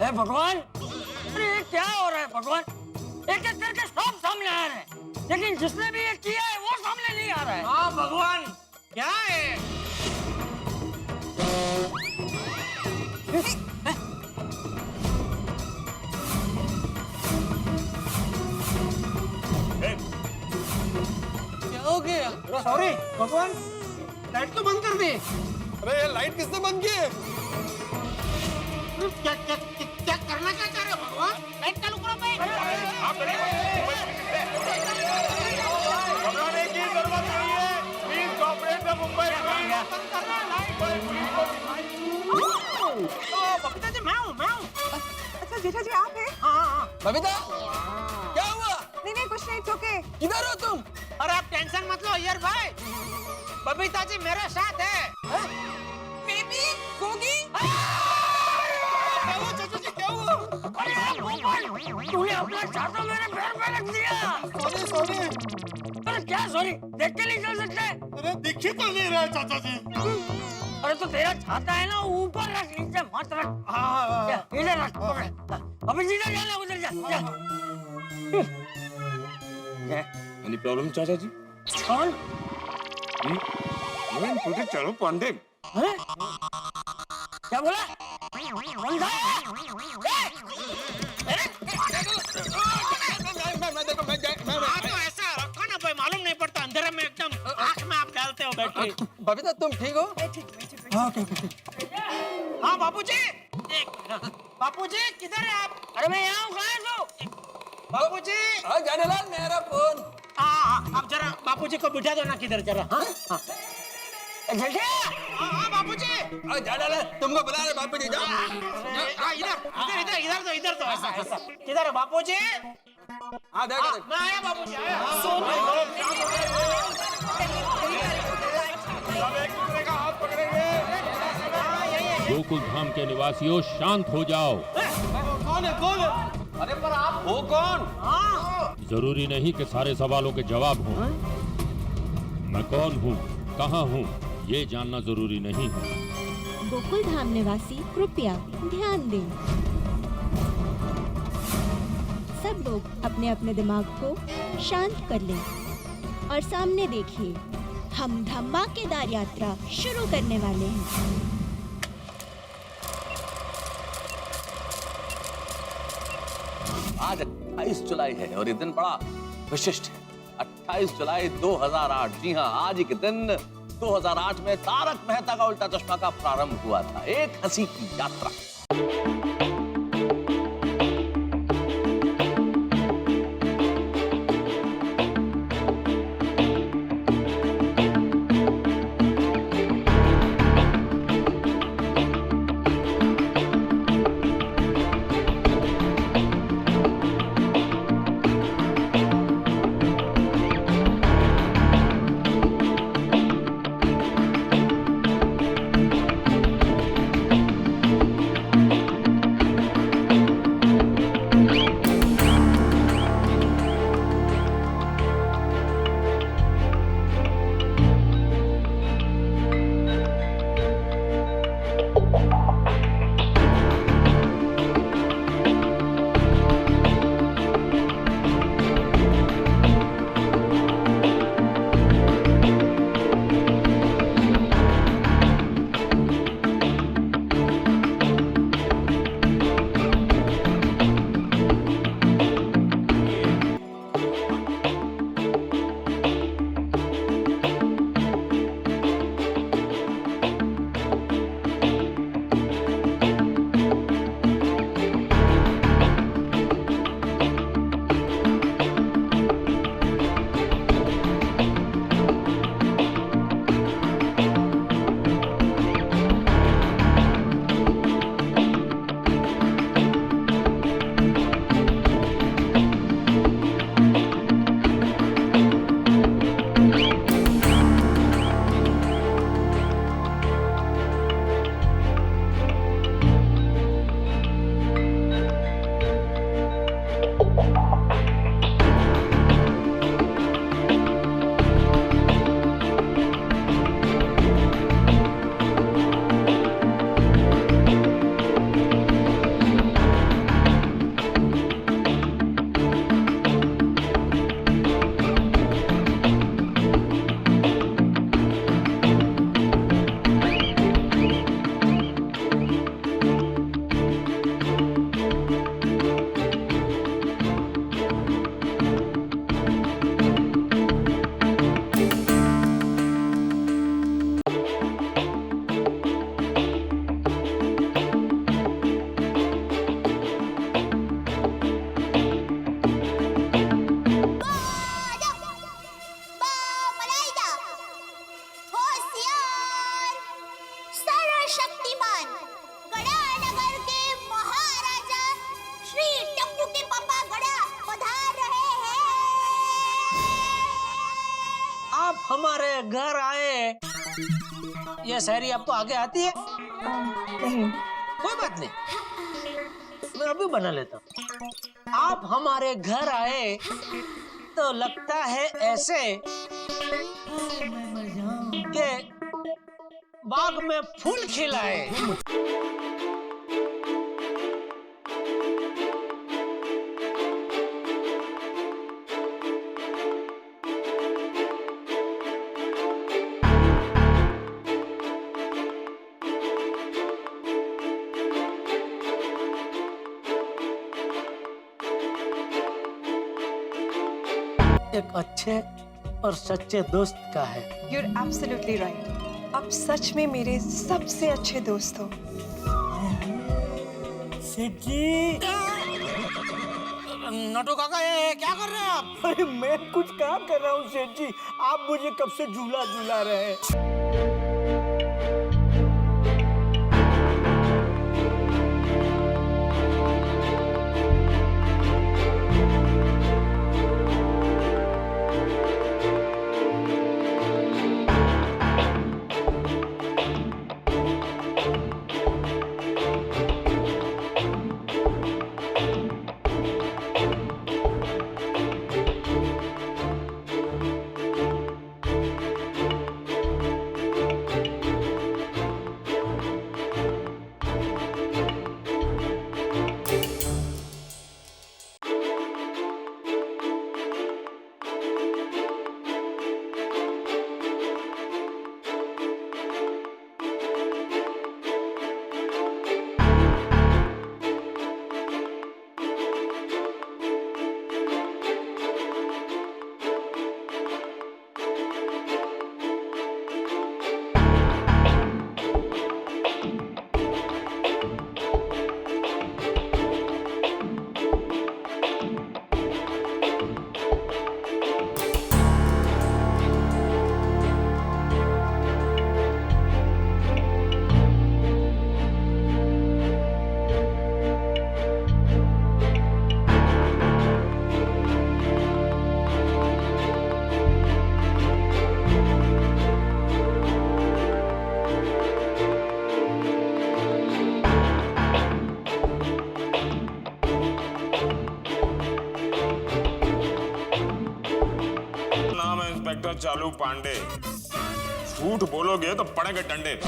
हे भगवान, अरे ये क्या हो रहा है भगवान? एक एक करके सब सामने आ रहे हैं, लेकिन जिसने भी ये किया है वो सामने नहीं आ रहा है। हाँ भगवान, क्या है? क्या हो गया? सॉरी भगवान, लाइट तो बंद कर दी। अरे ये लाइट किसने बंद की है? क्या करना क्या चाह रहे हो भगवान? लाइट चालू करो भाई। घबराने की जरूरत नहीं है। Please cooperate the Mumbai. Babita ji मैं हूँ। अच्छा जेठा जी आप हैं? हाँ। बबीता, क्या हुआ? नहीं कुछ नहीं, इट्स ओके। किधर हो तुम? अरे आप टेंशन मत लो यार भाई, बबीता जी मेरे साथ है। बेबी गोगी अरे यार गोपाल, तूने अपना छाता मेरे पैर पे रख दिया। सॉरी। अरे क्या सॉरी? देख के नहीं चल सकते? अरे दिख ही तो नहीं रहा चाचा जी। अरे तो तेरा छाता है ना, ऊपर रख, नीचे मत रख। हाँ। इधर रख, पकड़। अभी सीधा जाना, उधर जा। एनी प्रॉब्लम चाचा जी? कौन? नहीं चलो पांडे। हैं? क्या बोला? कौन था? हाँ तो ऐसा रखो ना भाई, मालूम नहीं पड़ता अंधेरे में एकदम आँख में आप डालते हो बैटरी। बबीता तुम ठीक हो? हाँ बापूजी, बापूजी किधर है आप? अरे मैं यहाँ हूँ, कहाँ है तू? बापूजी हाँ जानेलाल, मेरा फोन। हाँ आप जरा बापूजी को बिठा दो ना किधर जरा। हाँ हाँ बापूजी। जानेलाल तुमको बुला रहे बापू जी, जाओ। इधर तो ऐसा किधर है बापूजी? हाँ देख। मैं आया बापूजी, आया। सब एक दूसरे का हाथ पकड़ेंगे। गोकुल धाम के निवासियों शांत हो जाओ। कौन है? अरे पर आप हो कौन? जरूरी नहीं कि सारे सवालों के जवाब हों। मैं कौन हूँ, कहाँ हूँ, ये जानना जरूरी नहीं है। गोकुल धाम निवासी कृपया ध्यान दें। सब लोग अपने अपने दिमाग को शांत कर लें और सामने देखिए, हम धमाकेदार यात्रा शुरू करने वाले हैं। आज 28 जुलाई है और ये दिन बड़ा विशिष्ट है। 28 जुलाई 2008, जी हाँ, आज ही के दिन 2008 में तारक मेहता का उल्टा चश्मा का प्रारंभ हुआ था, एक हंसी की यात्रा। घर आए, ये शायरी आपको आगे आती है? नहीं। कोई बात नहीं, मैं अभी बना लेता हूँ। आप हमारे घर आए तो लगता है ऐसे कि बाग में फूल खिलाए। एक अच्छे और सच्चे दोस्त का है। You're absolutely right. आप सच में मेरे सबसे अच्छे दोस्त हो। नटू काका, ये क्या कर रहे हैं आप? अरे मैं कुछ काम कर रहा हूँ सेठ जी, आप मुझे कब से झूला झूला रहे हैं। इंस्पेक्टर चालू पांडे, झूठ बोलोगे तो पड़ेंगे डंडे।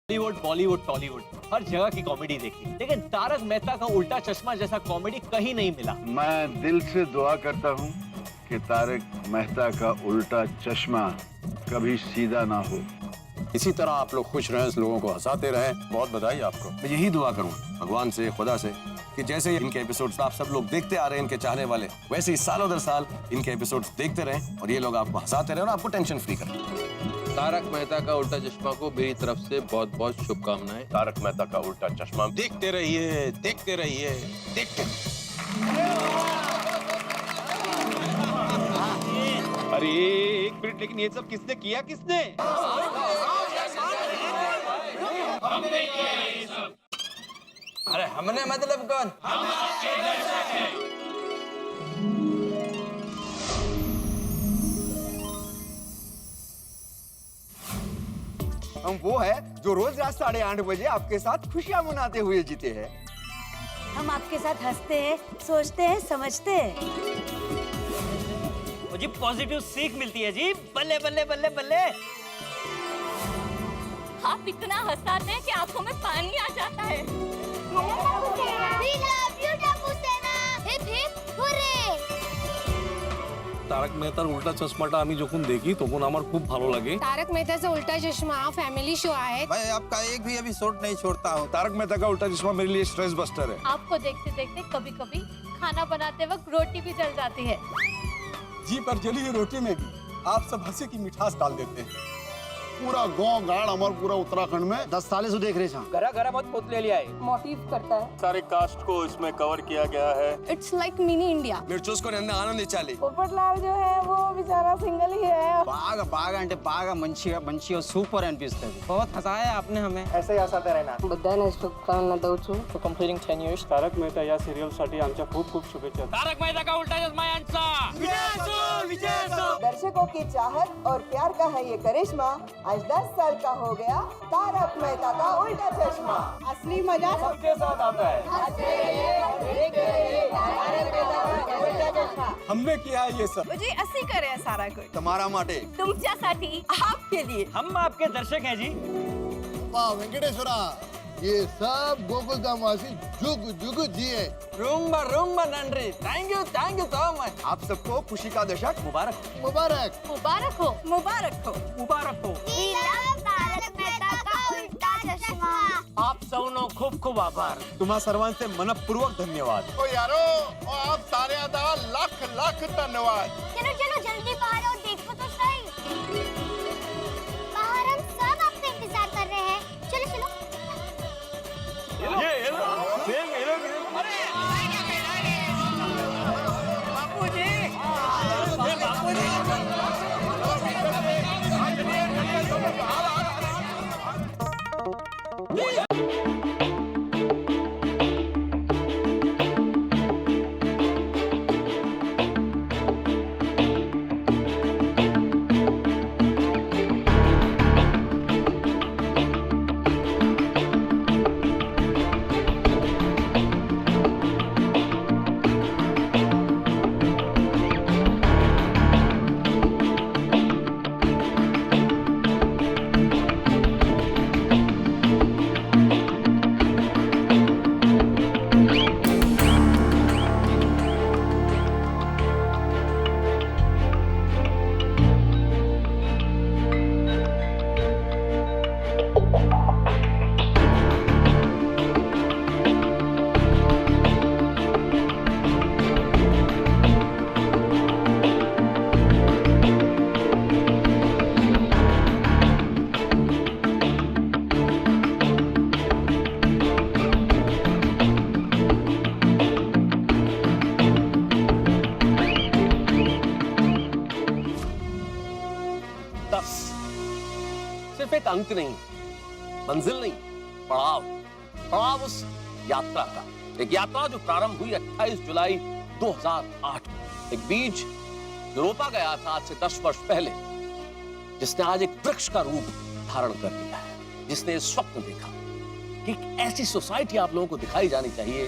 हॉलीवुड, बॉलीवुड, टॉलीवुड, हर जगह की कॉमेडी देखी, लेकिन तारक मेहता का उल्टा चश्मा जैसा कॉमेडी कहीं नहीं मिला। मैं दिल से दुआ करता हूँ कि तारक मेहता का उल्टा चश्मा कभी सीधा ना हो। इसी तरह आप लोग खुश रहें, लोगों को हंसाते रहें। बहुत बधाई आपको। मैं यही दुआ करूँ भगवान से, खुदा से, कि जैसे इनके एपिसोड्स आप सब लोग देखते आ रहे हैं, इनके चाहने वाले, वैसे ही सालों दर साल इनके एपिसोड्स देखते रहें और ये लोग आपको हंसाते रहें और आपको टेंशन फ्री करें। तारक मेहता का उल्टा चश्मा को मेरी तरफ से बहुत बहुत शुभकामनाएं। तारक मेहता का उल्टा चश्मा देखते रहिए, देखते रहिए, देखते। अरे एक मिनट, लेकिन ये सब किसने किया? किसने? अरे हमने मतलब कौन? हम वो है जो रोज रात 8:30 बजे आपके साथ खुशियां मनाते हुए जीते हैं। हम आपके साथ हंसते हैं, सोचते हैं, समझते हैं। जी पॉजिटिव सीख मिलती है जी। बल्ले बल्ले बल्ले बल्ले। आप इतना हंसाते हैं कि आंखों में पानी आ जाता है। तारक मेहतार उल्टा चश्माटा आमी যখন দেখি তখন আমার খুব ভালো লাগে। तारक मेहता से उल्टा चश्मा फैमिली शो है। मैं आपका एक भी एपिसोड नहीं छोड़ता हूँ। तारक मेहता का उल्टा चश्मा मेरे लिए स्ट्रेस बस्टर है। आपको देखते देखते कभी कभी खाना बनाते वक्त रोटी भी जल जाती है। जी पर जली हुई रोटी में भी आप सब हंसी की मिठास डाल देते हैं। पूरा गांव गाड़ हमारे पूरा उत्तराखंड में 10 साल से देख रहे हैं। घरा घरा बहुत पोत ले लिया है। मोटिव करता है। सारे कास्ट को इसमें कवर किया गया है। It's like mini India. మీరు చూసుకొని అన్న ఆనందం చాలి। पोपटलाल जो है वो बेचारा सिंगल ही है। బాగా బాగా అంటే బాగా మంచిగా సూపర్ అనిపిస్తుంది। बहुत हंसाया आपने हमें। ऐसे ही हसाते रहना। बधाने शुभकामना दौचू For completing 10 years. Tarak Mehta या सिरियल साठी आमच्या खूप खूप शुभेच्छा। तारक मेहता का उल्टा चश्मा यांचा विजय। दर्शकों की चाहत और प्यार का है ये करिश्मा। आज 10 साल का हो गया तारक मेहता का उल्टा चश्मा। असली मजा सबके साथ आता है। हमने किया है ये सब जी असी करे सारा कुछ तुम्हारा माटे। तुमच्यासाठी आपके लिए। हम आपके दर्शक हैं जी। वाह वेंकटेश्वरा, ये सब गोकुल धाम वासी जुग जुग जिए। रूम्बा रूम्बा नंद्री। Thank you so much. आप सबको खुशी का दशक मुबारक। मुबारक मुबारक हो। मुबारक हो। मुबारक हो। तारक मेहता का उल्टा चश्मा। आप सबनो खूब खूब आभार। तुम्हा सर्वांचे मनपूर्वक धन्यवाद। ओ यारो, आप सारे आदा लाख लाख धन्यवाद। चलो चलो जल्दी बाहर और देखो तो सही। बाहर हम सब आपका इंतजार कर रहे हैं। चलो चलो। सिर्फ एक अंक नहीं, मंजिल नहीं, पड़ाव। पड़ाव उस यात्रा का, एक यात्रा जो प्रारंभ हुई 28 जुलाई 2008 में। एक बीज जो रोपा गया था आज से 10 वर्ष पहले, जिसने आज एक वृक्ष का रूप धारण कर लिया है, जिसने स्वप्न देखा कि एक ऐसी सोसाइटी आप लोगों को दिखाई जानी चाहिए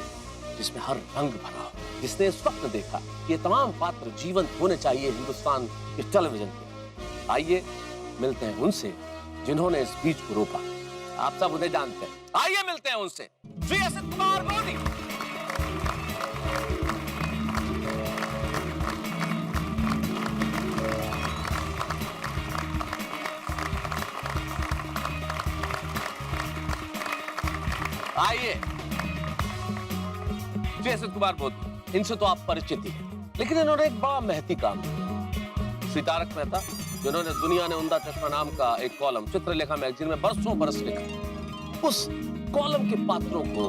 जिसमें हर रंग भरा हो, जिसने स्वप्न देखा कि ये तमाम पात्र जीवंत होने चाहिए हिंदुस्तान के टेलीविजन पे। आइए मिलते हैं उनसे जिन्होंने इस बीज को रोपा। आप सब उन्हें जानते हैं। आइए मिलते हैं उनसे। श्री असित कुमार मोदी। आइए। श्री असित कुमार मोदी, इनसे तो आप परिचित ही हैं, लेकिन इन्होंने एक बड़ा महती काम किया। श्री तारक मेहता, जिन्होंने दुनिया ने उम्दा चश्मा नाम का एक कॉलम चित्रलेखा मैगजीन में बरसों बरस लिखा, उस कॉलम के पात्रों को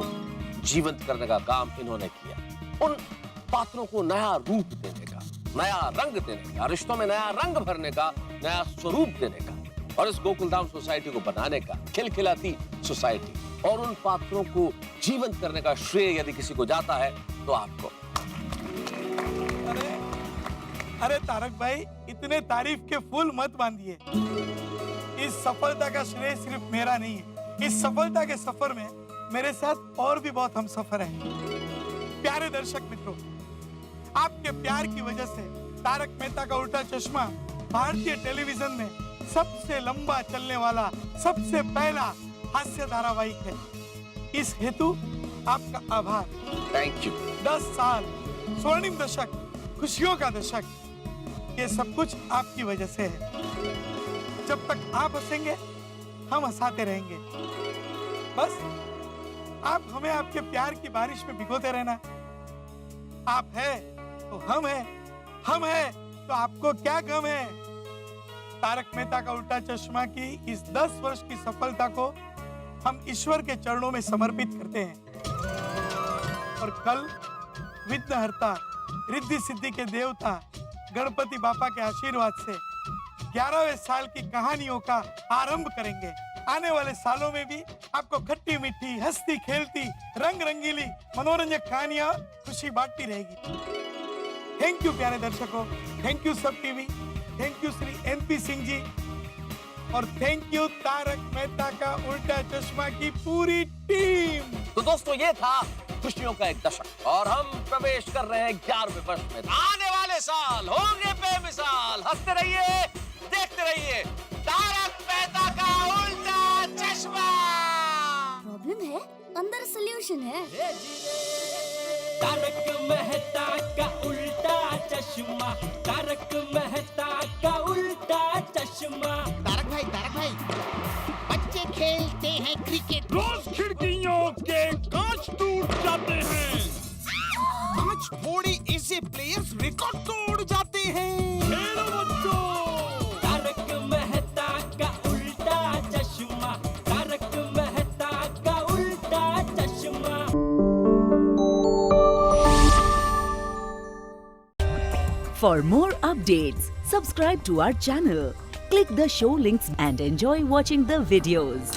जीवंत करने का काम इन्होंने किया। उन पात्रों को नया रूप देने का, नया रंग देने का, रिश्तों में नया रंग भरने का, नया स्वरूप देने का, और इस गोकुलधाम सोसाइटी को बनाने का, खिलखिलाती सोसाइटी, और उन पात्रों को जीवंत करने का श्रेय यदि किसी को जाता है तो आपको। अरे तारक भाई, इतने तारीफ के फूल मत बांधिए। इस सफलता का श्रेय सिर्फ मेरा नहीं है। इस सफलता के सफर में मेरे साथ और भी बहुत हम सफर हैं। प्यारे दर्शक मित्रों, आपके प्यार की वजह से तारक मेहता का उल्टा चश्मा भारतीय टेलीविजन में सबसे लंबा चलने वाला, सबसे पहला हास्य धारावाहिक है। इस हेतु आपका आभार। Thank you. 10 साल, स्वर्णिम दशक, खुशियों का दशक, ये सब कुछ आपकी वजह से है। जब तक आप हंसेंगे, हम हंसाते रहेंगे। बस आप हमें आपके प्यार की बारिश में भिगोते रहना। आप है तो हम है तो आपको क्या गम है। तारक मेहता का उल्टा चश्मा की इस 10 वर्ष की सफलता को हम ईश्वर के चरणों में समर्पित करते हैं। और कल विघ्नहर्ता, रिद्धि सिद्धि के देवता गणपति बापा के आशीर्वाद से 11वें साल की कहानियों का आरंभ करेंगे। आने वाले सालों में भी आपको खट्टी मीठी, हंसती खेलती, रंग रंगीली, मनोरंजक कहानियां खुशी बांटती रहेगी। थैंक यू प्यारे दर्शकों, thank you Sab TV, thank you Shri NP Singh ji, और थैंक यू तारक मेहता का उल्टा चश्मा की पूरी टीम। तो दोस्तों, ये था खुशियों का एक दशक, और हम प्रवेश कर रहे हैं 11वें वर्ष में। आने वाले साल होंगे बेमिसाल। हंसते रहिए, देखते रहिए तारक मेहता का उल्टा चश्मा। प्रॉब्लम है, अंदर सॉल्यूशन है। तारक मेहता का उल्टा चश्मा, तारक मेहता का उल्टा चश्मा। तारक भाई, बच्चे खेलते हैं क्रिकेट, रोज खिड़कियों के कांच टूट जाते हैं। कांच फोड़े ऐसे प्लेयर्स रिकॉर्ड तोड़ जाते हैं। खेलो बच्चों। तारक मेहता का उल्टा चश्मा, तारक मेहता का उल्टा चश्मा। For more updates, subscribe to our channel, click the show links and enjoy watching the videos.